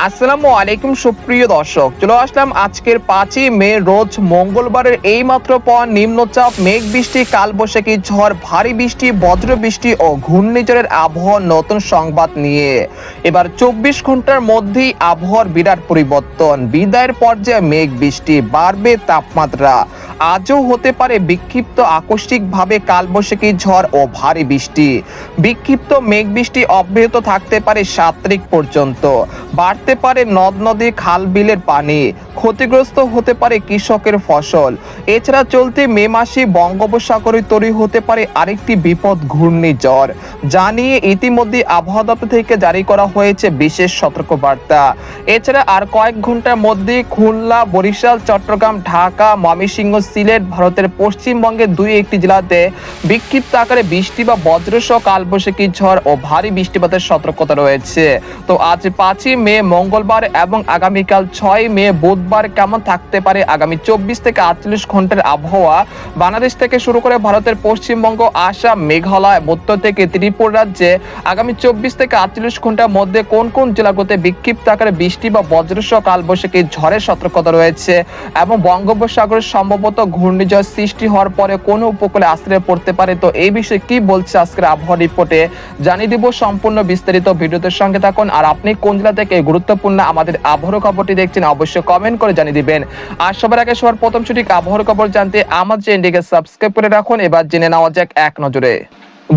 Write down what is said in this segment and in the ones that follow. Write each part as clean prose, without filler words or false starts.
আসসালামু আলাইকুম সুপ্রিয় দর্শক, চলে আসলাম আজকের 5ই মে রোজ মঙ্গলবারের এইমাত্র পাওয়া নিম্নচাপ, মেঘ বৃষ্টি, কালবৈশাখী ঝড়, ভারী বৃষ্টি, বজ্র বৃষ্টি ও ঘূর্ণিঝড়ের আবহাওয়ার নতুন সংবাদ নিয়ে। এবার 24 ঘন্টার মধ্যেই আবহাওয়ার বিরাট পরিবর্তন, বিদায়ের পর্যায়ে মেঘ বৃষ্টি, বাড়বে তাপমাত্রা। আজও হতে পারে বিক্ষিপ্ত আকস্মিকভাবে কালবৈশাখী ঝড় ও ভারী বৃষ্টি। বিক্ষিপ্ত মেঘ বৃষ্টি অব্যাহত থাকতে পারে 7 তারিখ পর্যন্ত। বাড়তে পারে নদ নদী, খাল বিলের পানি, ক্ষতিগ্রস্ত হতে পারে কৃষকের ফসল। এছাড়া চলতি মে মাসে বঙ্গোপসাগরে তৈরি হতে পারে আরেকটি বিপদ, ঘূর্ণিঝড়। জানিয়ে ইতিমধ্যে আবহাওয়া দপ্তর থেকে জারি করা হয়েছে বিশেষ সতর্কবার্তা। এছাড়া আর কয়েক ঘন্টার মধ্যে খুলনা, বরিশাল, চট্টগ্রাম, ঢাকা, ময়মনসিংহ, সিলেট, ভারতের পশ্চিমবঙ্গের 2-1টি জেলাতে বিক্ষিপ্ত আকারে বৃষ্টি বা বজ্রসহ কালবৈশাখী ঝড় ও ভারী বৃষ্টিপাতের সতর্কতা রয়েছে। তো আজ 5ই মে মঙ্গলবার এবং আগামীকাল 6 মে বুধবার কেমন থাকতে পারে আগামী 24 থেকে 48 ঘন্টার আবহাওয়া? বাংলাদেশ থেকে শুরু করে ভারতের পশ্চিমবঙ্গ, আসাম, মেঘালয়, উত্তর থেকে ত্রিপুরা রাজ্যে আগামী 24 থেকে 48 ঘন্টার মধ্যে কোন কোন জেলাগুলোতে বিক্ষিপ্ত আকারে বৃষ্টি বা বজ্রসহ কালবৈশাখী ঝড়ের সতর্কতা রয়েছে এবং বঙ্গোপসাগরের সম্ভবত ঘূর্ণিঝড় সৃষ্টি হওয়ার পরে কোন উপকূলে আশ্রয় পড়তে পারে, তো এই বিষয়ে কি বলছে আজকের আবহাওয়া রিপোর্টে জানিয়ে দিব। সম্পূর্ণ বিস্তারিত ভিডিওতে সঙ্গে থাকুন। আর আপনি কোন জেলা থেকে গুরুত্বপূর্ণ আমাদের আবহাওয়া খবরটি দেখছেন অবশ্যই কমেন্ট করে জানিয়ে দিবেন। আর সবার আগে সবার প্রথম সঠিক আবহাওয়ার খবর জানতে আমাদের চ্যানেলটিকে সাবস্ক্রাইব করে রাখুন। এবার জেনে নেওয়া যাক এক নজরে।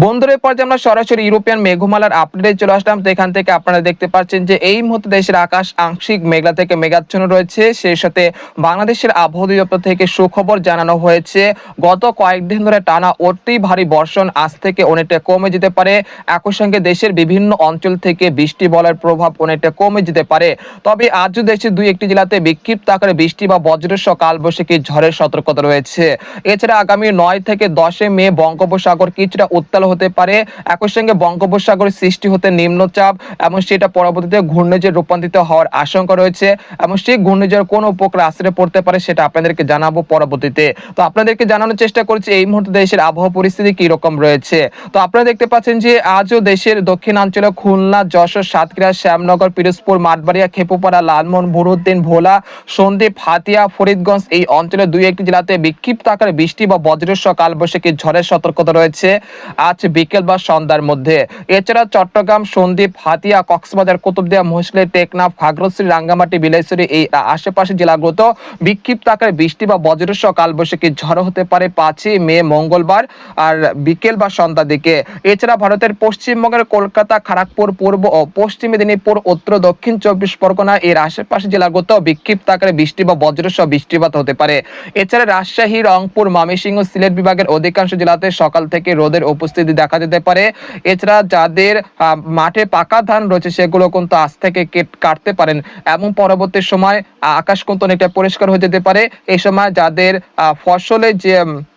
বন্ধুদের পর্যায়ে আমরা সরাসরি ইউরোপিয়ান মেঘমালার আপডেটে চলে আসলাম। তো এখান থেকে আপনারা দেখতে পাচ্ছেন যে এই মুহূর্তে দেশের আকাশ আংশিক মেঘলা থেকে মেঘাচ্ছন্ন রয়েছে। সেই সাথে বাংলাদেশের আবহাওয়া দপ্তর থেকে সুখবর জানানো হয়েছে, গত কয়েকদিন ধরে টানা অতি ভারী বর্ষণ আজ থেকে অনেকটা কমে যেতে পারে। একই সঙ্গে দেশের বিভিন্ন অঞ্চল থেকে বৃষ্টি বলয়ের প্রভাব অনেকটা কমে যেতে পারে। তবে আজও দেশের 2-1টি জেলাতে বিক্ষিপ্ত আকারে বৃষ্টি বা বজ্রসহ কালবৈশাখী ঝড়ের সতর্কতা রয়েছে। এছাড়া আগামী 9 থেকে 10 মে বঙ্গোপসাগর কিছুটা উত্তাল হতে পারে। একই সঙ্গে বঙ্গোপসাগরে সৃষ্টি হতে নিম্নচাপ এবং সেটা পরবর্তীতে ঘূর্ণিঝড়ে রূপান্তরিত হওয়ার আশঙ্কা রয়েছে এবং সেই ঘূর্ণিঝড় কোন উপকূলে আশ্রয় পড়তে পারে সেটা আপনাদেরকে জানাবো পরবর্তীতে। তো আপনাদেরকে জানানোর চেষ্টা করছি এই মুহূর্তে দেশের আবহাওয়া পরিস্থিতি কি রকম রয়েছে। তো আপনারা দেখতে পাচ্ছেন যে আজও দেশের দক্ষিণাঞ্চলে খুলনা, যশোর, সাতক্ষীরা, শ্যামনগর, পিরোজপুর, মাঠবাড়িয়া, খেপুপাড়া, লালমোহন, বুরহানুদ্দিন, ভোলা, সন্দ্বীপ, হাতিয়া, ফরিদগঞ্জ এই অঞ্চলের 2-1টি জেলাতে বিক্ষিপ্ত আকারে বৃষ্টি বা বজ্রসহ কালবৈশাখী ঝড়ের সতর্কতা রয়েছে আজ বিকেল বা সন্ধ্যার মধ্যে। এছাড়া চট্টগ্রাম, সন্দ্বীপ, হাতিয়া, কক্সবাজার, কুতুবদিয়া, মহেশখালী, টেকনাফ, খাগড়াছড়ি, রাঙ্গামাটি, বিলাইছড়ি এই আশেপাশের জেলাগুলোতে বিক্ষিপ্ত আকারে বৃষ্টি বা বজ্রসহ কালবৈশাখী ঝড় হতে পারে 5ই মে মঙ্গলবার আর বিকেল বা সন্ধ্যার দিকে। এছাড়া ভারতের পশ্চিমবঙ্গের কলকাতা, খড়গপুর, পূর্ব ও পশ্চিম মেদিনীপুর, উত্তর দক্ষিণ 24 পরগনা এর আশেপাশের জেলাগুলোতে বিক্ষিপ্ত আকারে বৃষ্টি বা বজ্রসহ বৃষ্টিপাত হতে পারে। এছাড়া রাজশাহী, রংপুর, ময়মনসিংহ, সিলেট বিভাগের অধিকাংশ জেলাতে সকাল থেকে রোদের উপস্থিতি দেখা যেতে পারে। এছাড়া যাদের মাঠে পাকা ধান রয়েছে সেগুলো কিন্তু আজ থেকে কাটতে পারেন এবং পরবর্তী সময় আকাশ কিন্তু অনেকটা পরিষ্কার হয়ে যেতে পারে। এই সময় যাদের ফসলে যে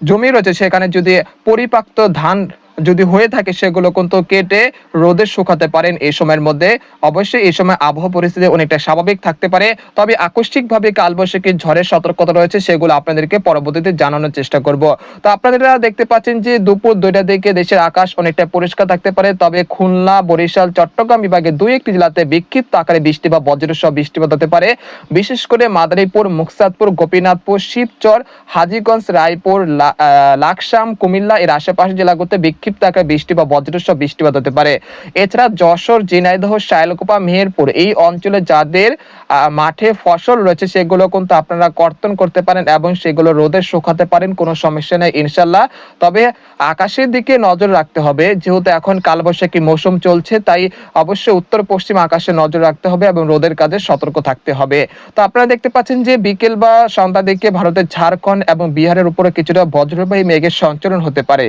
জমি রয়েছে সেখানে যদি পরিপাক্ত ধান যদি হয়ে থাকে সেগুলো কিন্তু কেটে রোদে শুকাতে পারেন এই সময়ের মধ্যে। অবশ্যই এই সময় আবহাওয়া পরিস্থিতি অনেকটা স্বাভাবিক থাকতে পারে, তবে আকস্মিকভাবে কালবৈশাখী ঝড়ের সতর্কতা রয়েছে সেগুলো আপনাদেরকে পরবর্তীতে জানানোর চেষ্টা করব। তো আপনারা দেখতে পাচ্ছেন যে দুপুর 2টার দিকে দেশের আকাশ অনেকটা পরিষ্কার থাকতে পারে, তবে খুলনা, বরিশাল, চট্টগ্রাম বিভাগে 2-1টি জেলাতে বিক্ষিপ্ত আকারে বৃষ্টি বা বজ্রসহ বৃষ্টিপাত হতে পারে। বিশেষ করে মাদারীপুর, মুকসাদপুর, গোপীনাথপুর, শিবচর, হাজীগঞ্জ, রায়পুর, লাকসাম, কুমিল্লা এর আশেপাশের জেলাগুলোতে বিক্ষিপ্ত আকারে বৃষ্টি বা বজ্রসহ বৃষ্টিপাত হতে পারে। এছাড়া যশোর, ঝিনাইদহ, শায়লকুপা, মেহেরপুর এই অঞ্চলে যাদের মাঠে ফসল রয়েছে সেগুলো কিন্তু আপনারা কর্তন করতে পারেন এবং সেগুলো রোদে শুকাতে পারেন, কোনো সমস্যা নেই ইনশাল্লাহ। তবে আকাশের দিকে নজর রাখতে হবে, যেহেতু এখন কালবৈশাখী মৌসুম চলছে, তাই অবশ্যই উত্তর পশ্চিম আকাশে নজর রাখতে হবে এবং রোদের কাজে সতর্ক থাকতে হবে। তো আপনারা দেখতে পাচ্ছেন যে বিকেল বা সন্ধ্যা দিকে ভারতের ঝাড়খণ্ড এবং বিহারের উপরে কিছুটা বজ্রবাহী মেঘের সঞ্চালন হতে পারে,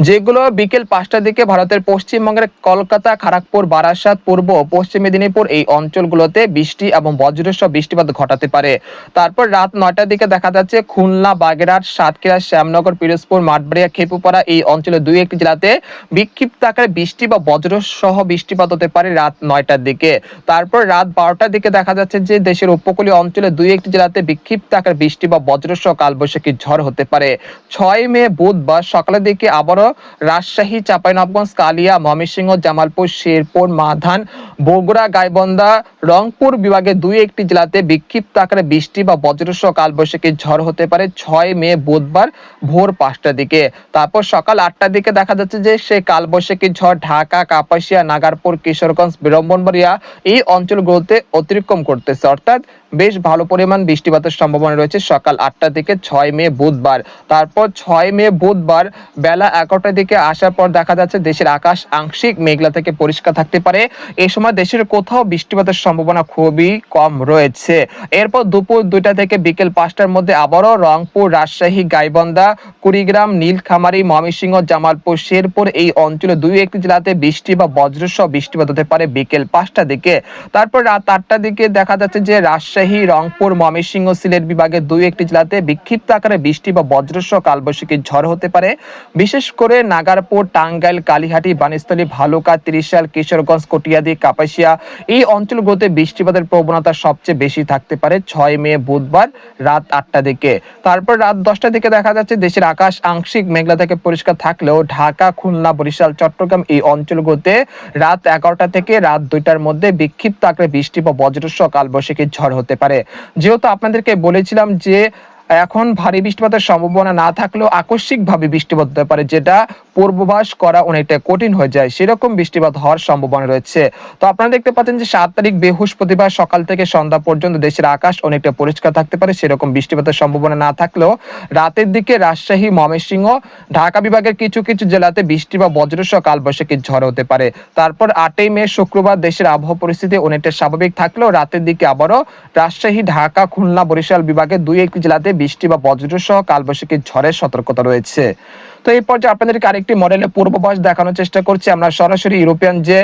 যেগুলো বিকেল 5টার দিকে ভারতের পশ্চিমবঙ্গের কলকাতা, খড়গপুর, বারাসাত, পূর্ব ও পশ্চিম মেদিনীপুর এই অঞ্চলগুলোতে বৃষ্টি এবং বজ্রসহ বৃষ্টিপাত ঘটাতে পারে। তারপর রাত 9টার দিকে দেখা যাচ্ছে খুলনা, বাগেরহাট, সাতক্ষীরা, শ্যামনগর, পিরোজপুর, মাঠবাড়িয়া, খেপুপাড়া এই অঞ্চলের 2-1টি জেলাতে বিক্ষিপ্ত আকারে বৃষ্টি বা বজ্রসহ বৃষ্টিপাত হতে পারে রাত 9টার দিকে। তারপর রাত 12টার দিকে দেখা যাচ্ছে যে দেশের উপকূলীয় অঞ্চলে 2-1টি জেলাতে বিক্ষিপ্ত আকারে বৃষ্টি বা বজ্রসহ কালবৈশাখী ঝড় হতে পারে। 6 মে বুধবার সকালের দিকে আবারও রাজশাহী, চাঁপাইনবাবগঞ্জ, কালিয়া, ময়মনসিংহ, জামালপুর, শেরপুর, মাধান, বগুড়া, গাইবান্ধা, রংপুর বিভাগে 2-1টি জেলাতে বিক্ষিপ্ত আকারে বৃষ্টি বা বজ্রসহ কালবৈশাখী ঝড় হতে পারে 6 মে বুধবার ভোর 5টার দিকে। তারপর সকাল 8টার দিকে দেখা যাচ্ছে যে সেই কালবৈশাখী ঝড় ঢাকা, কাপাসিয়া, নাগারপুর, কিশোরগঞ্জ, ব্রাহ্মণবাড়িয়া এই অঞ্চলগুলোতে অতিক্রম করতেছে, অর্থাৎ বেশ ভালো পরিমাণ বৃষ্টিপাতের সম্ভাবনা রয়েছে সকাল 8টার দিকে 6 মে বুধবার। তারপর 6 মে বুধবার বেলা 11টার দিকে আসার পর দেখা যাচ্ছে দেশের আকাশ আংশিক মেঘলা থেকে পরিষ্কার থাকতে পারে। এই সময় দেশের কোথাও বৃষ্টিপাতের সম্ভাবনা খুবই কম রয়েছে। এরপর দুপুর 2টা থেকে বিকেল 5টার মধ্যে আবারও রংপুর, রাজশাহী, গাইবান্ধা, কুড়িগ্রাম, নীলফামারী, ময়মনসিংহ, জামালপুর, শেরপুর এই অঞ্চলে 2-1টি জেলাতে বৃষ্টি বা বজ্রসহ বৃষ্টিপাত হতে পারে বিকেল 5টার দিকে। তারপর রাত 8টার দিকে দেখা যাচ্ছে যে রাজশাহী, রংপুর, ময়মনসিংহ, সিলেট বিভাগের 2-1টি জেলাতে বিক্ষিপ্ত আকারে বৃষ্টি বা বজ্রসহ কালবৈশাখী ঝড় হতে পারে। বিশেষ করে নাগারপুর, টাঙ্গাইল, কালিহাটি, বাণীস্থলী, ভালুকা, ত্রিশাল, কিশোরগঞ্জ, কটিয়াদি, কাপাসিয়া এই অঞ্চলগুলোতে বৃষ্টিপাতের প্রবণতা সবচেয়ে বেশি থাকতে পারে 6 মে বুধবার রাত 8টার দিকে। তারপর রাত 10টার দিকে দেখা যাচ্ছে দেশের আকাশ আংশিক মেঘলা থেকে পরিষ্কার থাকলেও ঢাকা, খুলনা, বরিশাল, চট্টগ্রাম এই অঞ্চলগুলোতে রাত 11টা থেকে রাত 2টার মধ্যে বিক্ষিপ্ত আকারে বৃষ্টি বা বজ্রসহ কালবৈশাখী ঝড় হতে পারে। যেহেতু আপনাদেরকে বলেছিলাম যে এখন ভারী বৃষ্টিপাতের সম্ভাবনা না থাকলেও আকস্মিকভাবে বৃষ্টিপাত হতে পারে, যেটা পূর্বাভাস করা অনেকটা কঠিন হয়ে যায়, সেরকম বৃষ্টিপাত হওয়ার সম্ভাবনা রয়েছে। তো আপনারা দেখতে পাচ্ছেন যে 7 তারিখ বৃহস্পতিবার সকাল থেকে সন্ধ্যা পর্যন্ত দেশের আকাশ অনেকটা পরিষ্কার থাকতে পারে, সেরকম বৃষ্টিপাতের সম্ভাবনা না থাকলেও রাতের দিকে রাজশাহী, ময়মনসিংহ, ঢাকা বিভাগের কিছু কিছু জেলাতে বৃষ্টি বা বজ্রসহ কালবৈশাখী ঝড় হতে পারে। তারপর 8ই মে শুক্রবার দেশের আবহাওয়া পরিস্থিতি অনেকটা স্বাভাবিক থাকলেও রাতের দিকে আবারও রাজশাহী, ঢাকা, খুলনা, বরিশাল বিভাগের 2-1টি জেলাতে বৃষ্টি বা বজ্রসহ কালবৈশাখী ঝড়ের সতর্কতা রয়েছে। তো এই পর্যায়ে আপনাদেরকে আরেকটি মডেলের পূর্বাভাস দেখানোর চেষ্টা করছি। আমরা সরাসরি ইউরোপিয়ান যে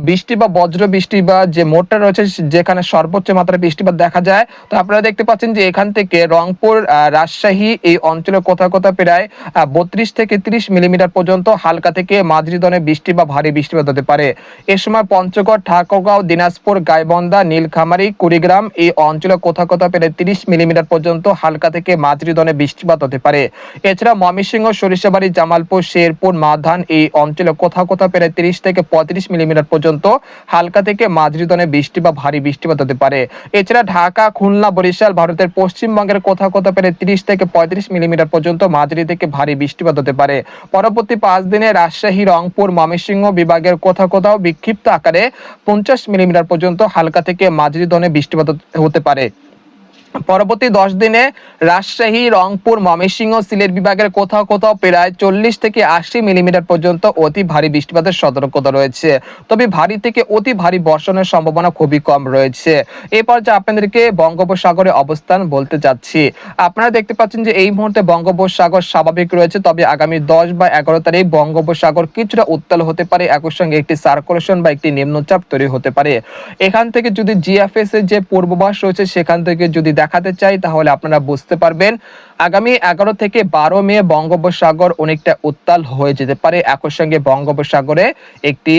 বৃষ্টি বা বজ্র বৃষ্টি বা যে মোডটা রয়েছে যেখানে সর্বোচ্চ মাত্রায় বৃষ্টিপাত দেখা যায়, তো আপনারা দেখতে পাচ্ছেন যে এখান থেকে রংপুর, রাজশাহী এই অঞ্চলে কোথাও কোথাও প্রায় 32 থেকে 30 মিলিমিটার পর্যন্ত হালকা থেকে মাঝারি ধরনের বৃষ্টি বা ভারী বৃষ্টিপাত হতে পারে। এ সময় পঞ্চগড়, ঠাকুরগাঁও, দিনাজপুর, গাইবান্ধা, নীলফামারী, কুড়িগ্রাম এই অঞ্চলে কোথাও কোথাও প্রায় 30 মিলিমিটার পর্যন্ত হালকা থেকে মাঝারি ধরনের বৃষ্টিপাত হতে পারে। এছাড়া ময়মনসিংহ, সরিষাবাড়ি, জামালপুর, শেরপুর, মাধান এই অঞ্চলে কোথাও কোথাও প্রায় 30 থেকে 35 মিলিমিটার পর্যন্ত হালকা থেকে মাঝারি ধরনের বৃষ্টি বা ভারী বৃষ্টিপাত হতে পারে। এছাড়া ঢাকা, খুলনা, বরিশাল ভারতের পশ্চিমবঙ্গের কোথাও কোথাও প্রায় 30 থেকে 35 মিলিমিটার পর্যন্ত মাঝারি থেকে ভারী বৃষ্টিপাত হতে পারে। পরবর্তী 5 দিনে রাজশাহী, রংপুর, ময়মনসিংহ বিভাগের কোথাও কোথাও বিক্ষিপ্ত আকারে 50 মিলিমিটার পর্যন্ত হালকা থেকে মাঝারি ধরনের বৃষ্টিপাত হতে পারে। পরবর্তী 10 দিনে রাজশাহী, রংপুর, ময়মনসিংহ, সিলেট বিভাগের কোথাও কোথাও প্রায় 40 থেকে 80 মিলিমিটার পর্যন্ত অতি ভারী বৃষ্টিপাতের সতর্কতা রয়েছে। তবে ভারী থেকে অতি ভারী বর্ষণের সম্ভাবনা খুবই কম রয়েছে। এরপর যে আপনাদেরকে বঙ্গোপসাগরে অবস্থান বলতে যাচ্ছি, আপনারা দেখতে পাচ্ছেন যে এই মুহূর্তে বঙ্গোপসাগর স্বাভাবিক রয়েছে, তবে আগামী 10 বা 11 তারিখ বঙ্গোপসাগর কিছুটা উত্তাল হতে পারে, একই সঙ্গে একটি সার্কুলেশন বা একটি নিম্নচাপ তৈরি হতে পারে। এখান থেকে যদি জিএফএস এর যে পূর্বাভাস রয়েছে সেখান থেকে যদি দেখাতে চাই তাহলে আপনারা বুঝতে পারবেন আগামী 11 থেকে 12 মে বঙ্গোপসাগর অনেকটা উত্তাল হয়ে যেতে পারে, একই সঙ্গে বঙ্গোপসাগরে একটি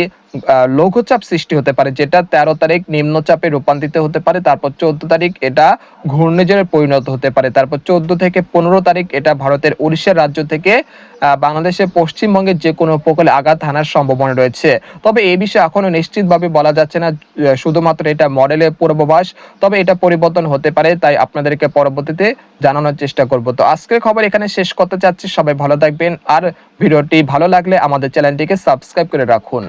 লঘুচাপ সৃষ্টি হতে পারে, যেটা 13 তারিখ নিম্নচাপে রূপান্তরিত হতে পারে। তারপর 14 তারিখ এটা ঘূর্ণিঝড়ে পরিণত হতে পারে। তারপর 14 থেকে 15 তারিখ এটা ভারতের উড়িষ্যা রাজ্য থেকে বাংলাদেশের পশ্চিমবঙ্গের যে কোনো উপকূলে আঘাত হানার সম্ভাবনা রয়েছে। তবে এই বিষয়ে এখনো নিশ্চিতভাবে বলা যাচ্ছে না, শুধুমাত্র এটা মডেলের পূর্বাভাস, তবে এটা পরিবর্তন হতে পারে, তাই আপনাদেরকে পরবর্তীতে জানানোর চেষ্টা করব। তো আজকের খবর এখানে শেষ করতে চাচ্ছি। সবাই ভালো থাকবেন, আর ভিডিওটি ভালো লাগলে আমাদের চ্যানেলটিকে সাবস্ক্রাইব করে রাখুন।